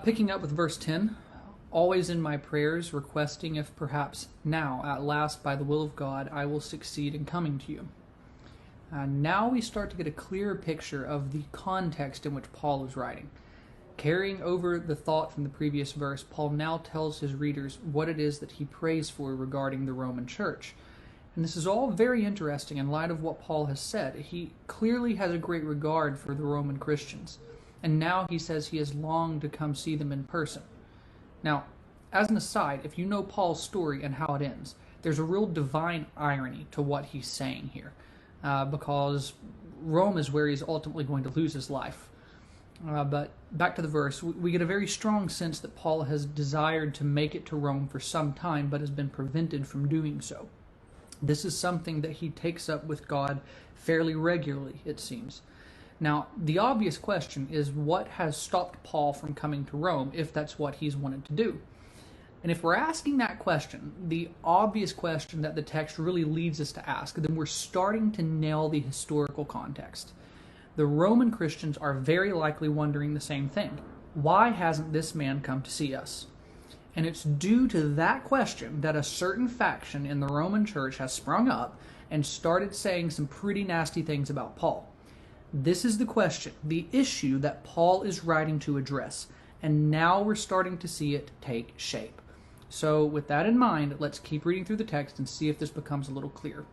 Picking up with verse 10, always in my prayers, requesting if perhaps now, at last, by the will of God, I will succeed in coming to you. Now we start to get a clearer picture of the context in which Paul is writing. Carrying over the thought from the previous verse, Paul now tells his readers what it is that he prays for regarding the Roman church. And this is all very interesting in light of what Paul has said. He clearly has a great regard for the Roman Christians. And now he says he has longed to come see them in person. Now, as an aside, if you know Paul's story and how it ends, there's a real divine irony to what he's saying here. Because Rome is where he's ultimately going to lose his life. But back to the verse, we get a very strong sense that Paul has desired to make it to Rome for some time, but has been prevented from doing so. This is something that he takes up with God fairly regularly, it seems. Now, the obvious question is, what has stopped Paul from coming to Rome, if that's what he's wanted to do? And if we're asking that question, the obvious question that the text really leads us to ask, then we're starting to nail the historical context. The Roman Christians are very likely wondering the same thing. Why hasn't this man come to see us? And it's due to that question that a certain faction in the Roman church has sprung up and started saying some pretty nasty things about Paul. This is the question, the issue that Paul is writing to address, and now we're starting to see it take shape. So with that in mind, let's keep reading through the text and see if this becomes a little clearer.